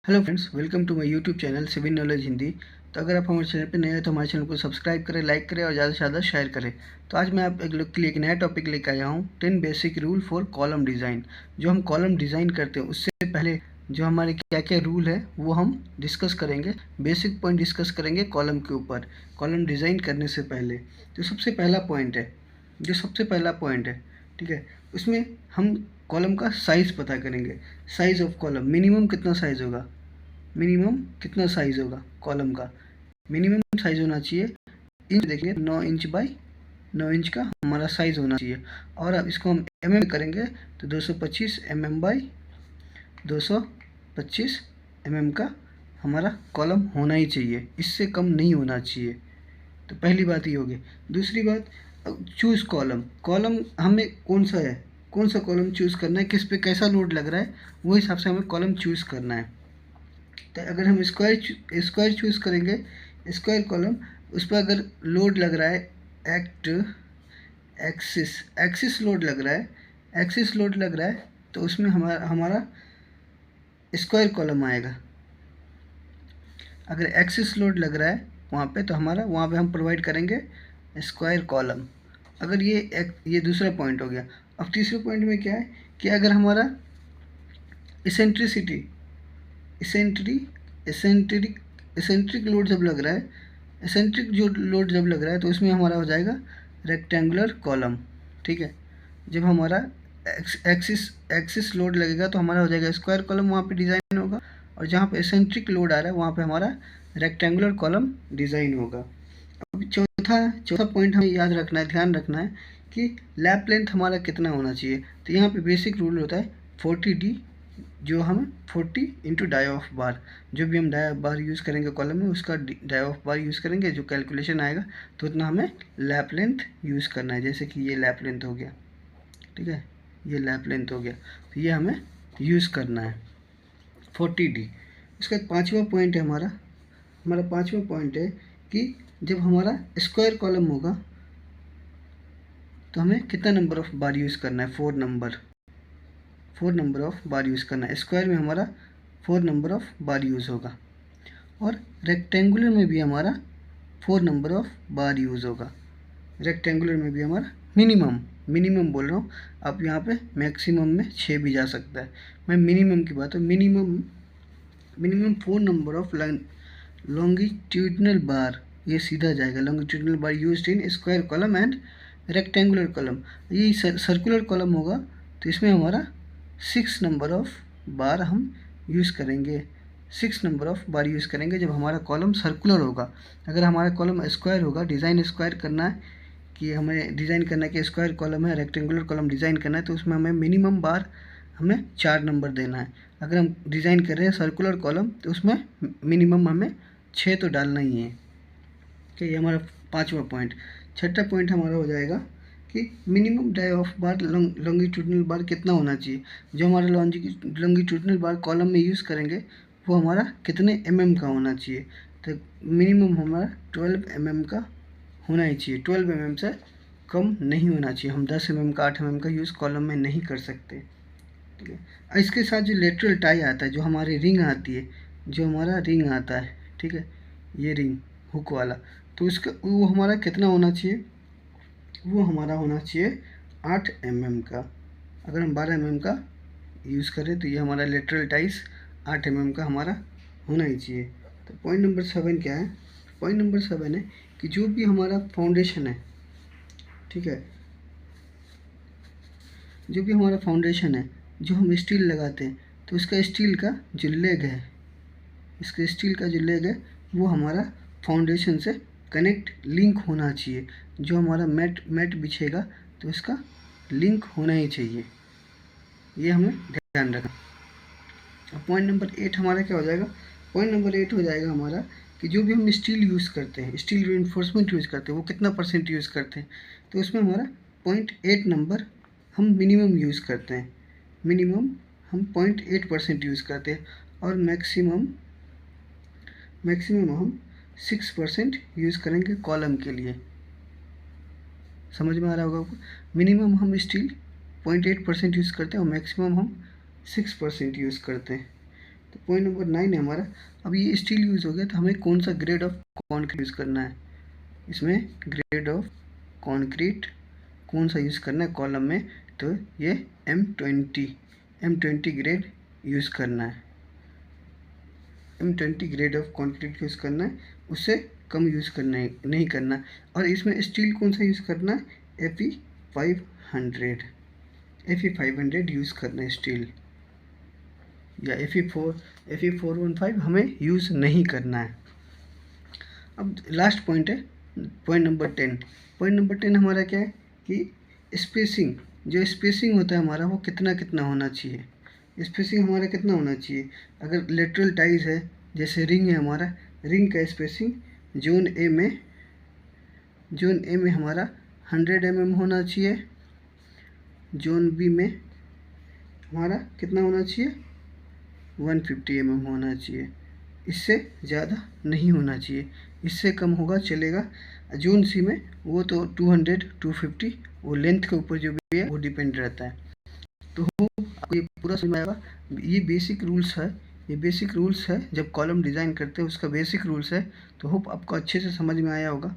Hello friends, welcome to my YouTube channel civil knowledge Hindi. तो अगर आप हमारे चैनल पर नए हैं तो हमारे चैनल को सब्सक्राइब करें, लाइक करें और ज़्यादा से ज़्यादा शेयर करें। तो आज मैं आप एक लोग के लिए एक नया टॉपिक लेकर आया हूँ, 10 basic rule for column design. जो हम कॉलम डिज़ाइन करते हैं उससे पहले जो हमारे क्या क्या रूल है वो हम डिस्कस करेंगे। बेसिक पॉइंट डिस्कस करेंगे कॉलम के ऊपर, कॉलम डिज़ाइन करने से पहले। तो सबसे पहला पॉइंट है, ठीक है, उसमें हम कॉलम का साइज़ पता करेंगे। साइज़ ऑफ कॉलम, मिनिमम कितना साइज़ होगा, कॉलम का मिनिमम साइज़ होना चाहिए। इंच देखिए, 9 इंच बाई 9 इंच का हमारा साइज़ होना चाहिए। और अब इसको हम एम एम करेंगे तो 225 mm बाई 225 mm का हमारा कॉलम होना ही चाहिए, इससे कम नहीं होना चाहिए। तो पहली बात ये होगी। दूसरी बात, चूज़ कॉलम। कॉलम हमें कौन सा कॉलम चूज़ करना है, किस पे कैसा लोड लग रहा है, वो हिसाब से हमें कॉलम चूज़ करना है। तो अगर हम स्क्वायर चूज़ करेंगे, स्क्वायर कॉलम, उस पर अगर लोड लग रहा है एक्सिस लोड लग रहा है तो उसमें हमारा स्क्वायर कॉलम आएगा। अगर एक्सिस लोड लग रहा है वहाँ पे तो वहाँ पे हम प्रोवाइड करेंगे स्क्वायर कॉलम। अगर ये दूसरा पॉइंट हो गया। अब तीसरे पॉइंट में क्या है कि अगर हमारा इसेंट्रिक लोड जब लग रहा है, लोड जब लग रहा है तो उसमें हमारा हो जाएगा रेक्टेंगुलर कॉलम। ठीक है, जब हमारा एक्सिस लोड लगेगा तो हमारा हो जाएगा स्क्वायर कॉलम, वहाँ पे डिज़ाइन होगा। और जहाँ पे एसेंट्रिक लोड आ रहा है वहाँ पे हमारा रेक्टेंगुलर कॉलम डिज़ाइन होगा। अब चौथा पॉइंट हमें याद रखना है, ध्यान रखना है कि लैप लेंथ हमारा कितना होना चाहिए। तो यहाँ पे बेसिक रूल होता है 40D, जो हम 40 इंटू डाई ऑफ बार, जो भी हम डाई ऑफ बार यूज़ करेंगे कॉलम में उसका डाई ऑफ बार यूज़ करेंगे, जो कैलकुलेशन आएगा तो उतना हमें लैप लेंथ यूज़ करना है। जैसे कि ये लैप लेंथ हो गया, ठीक है, ये लैप लेंथ हो गया, तो ये हमें यूज़ करना है 40D। इसका पाँचवा पॉइंट है हमारा पाँचवा पॉइंट है कि जब हमारा स्क्वायर कॉलम होगा तो हमें कितना नंबर ऑफ बार यूज़ करना है, 4 नंबर ऑफ बार यूज़ करना है। स्क्वायर में हमारा 4 नंबर ऑफ बार यूज़ होगा और रेक्टेंगुलर में भी हमारा 4 नंबर ऑफ बार यूज़ होगा। रेक्टेंगुलर में भी हमारा मिनिमम बोल रहा हूँ, आप यहाँ पे मैक्सिमम में 6 भी जा सकता है, मैं मिनिमम की बात है। मिनिमम 4 नंबर ऑफ लॉन्गिट्यूडनल बार, ये सीधा जाएगा, longitudinal bar used in square column and rectangular column. ये सर्कुलर कॉलम होगा तो इसमें हमारा 6 नंबर ऑफ बार हम यूज़ करेंगे। 6 नंबर ऑफ बार यूज़ करेंगे जब हमारा कॉलम सर्कुलर होगा। अगर हमारा कॉलम स्क्वायर होगा, डिज़ाइन स्क्वायर करना है कि हमें डिज़ाइन करना है कि स्क्वायर कॉलम है, रेक्टेंगुलर कॉलम डिज़ाइन करना है, तो उसमें हमें मिनिमम बार हमें 4 नंबर देना है। अगर हम डिज़ाइन कर रहे हैं सर्कुलर कॉलम तो उसमें मिनिमम हमें 6 तो डालना ही है। ठीक है, ये हमारा पाँचवा पॉइंट। छठा पॉइंट हमारा हो जाएगा कि minimum dia of bar longitudinal bar कितना होना चाहिए। जो हमारा लॉन्गिट्यूडनल बार कॉलम में यूज़ करेंगे वो हमारा कितने mm का होना चाहिए। तो मिनिमम हमारा 12 mm का होना ही चाहिए, 12 mm से कम नहीं होना चाहिए। हम 10 mm का 8 mm का यूज़ कॉलम में नहीं कर सकते। ठीक है, इसके साथ जो लेटरल टाई आता है, जो हमारी रिंग आती है, जो हमारा रिंग आता है, ठीक है, ये रिंग हुक वाला, तो उसका वो हमारा कितना होना चाहिए, वो हमारा होना चाहिए 8 mm का। अगर हम 12 mm का यूज़ करें तो ये हमारा लेटरल टाइस 8 mm का हमारा होना ही चाहिए। तो पॉइंट नंबर 7 क्या है, पॉइंट नंबर 7 है कि जो भी हमारा फाउंडेशन है, ठीक है, जो भी हमारा फाउंडेशन है, जो हम स्टील लगाते हैं, तो उसका स्टील का जो लेग है, इसका स्टील का जो लेग है वो हमारा फाउंडेशन से कनेक्ट लिंक होना चाहिए। जो हमारा मैट बिछेगा तो इसका लिंक होना ही चाहिए, ये हमें ध्यान रखना। अब पॉइंट नंबर 8 हमारा क्या हो जाएगा, पॉइंट नंबर 8 हो जाएगा हमारा कि जो भी हम स्टील यूज़ करते हैं, स्टील रिइंफोर्समेंट यूज़ करते हैं, वो कितना % यूज़ करते हैं। तो उसमें हमारा 0.8 नंबर हम मिनिमम यूज़ करते हैं। मिनिमम हम 0.8% यूज़ करते हैं और मैक्सिमम हम 6% यूज़ करेंगे कॉलम के लिए। समझ में आ रहा होगा आपको। मिनिमम हम स्टील 0.8% यूज़ करते हैं और मैक्सिमम हम 6% यूज़ करते हैं। तो पॉइंट नंबर 9 है हमारा। अब ये स्टील यूज़ हो गया, तो हमें कौन सा ग्रेड ऑफ कॉन्क्रीट यूज़ करना है, इसमें ग्रेड ऑफ कॉन्क्रीट कौन सा यूज़ करना है कॉलम में, तो ये M20 ग्रेड यूज़ करना है। M20 grade of concrete use करना है, उससे कम यूज़ करना है, नहीं करना। और इसमें स्टील कौन सा यूज़ करना है, Fe500 यूज़ करना है स्टील, या Fe415 हमें यूज़ नहीं करना है। अब लास्ट पॉइंट है पॉइंट नंबर 10। पॉइंट नंबर 10 हमारा क्या है कि स्पेसिंग, जो स्पेसिंग होता है हमारा वो कितना कितना होना चाहिए। स्पेसिंग हमारा कितना होना चाहिए, अगर लेटरल टाइज है, जैसे रिंग है हमारा, रिंग का स्पेसिंग जोन ए में हमारा 100 mm होना चाहिए, जोन बी में हमारा कितना होना चाहिए, 150 mm होना चाहिए, इससे ज़्यादा नहीं होना चाहिए, इससे कम होगा चलेगा। जोन सी में वो तो 200 250 वो लेंथ के ऊपर जो भी है वो डिपेंड रहता है। तो आपको ये पूरा समझ में आएगा। ये बेसिक रूल्स है, जब कॉलम डिज़ाइन करते हैं उसका बेसिक रूल्स है। तो होप आपको अच्छे से समझ में आया होगा।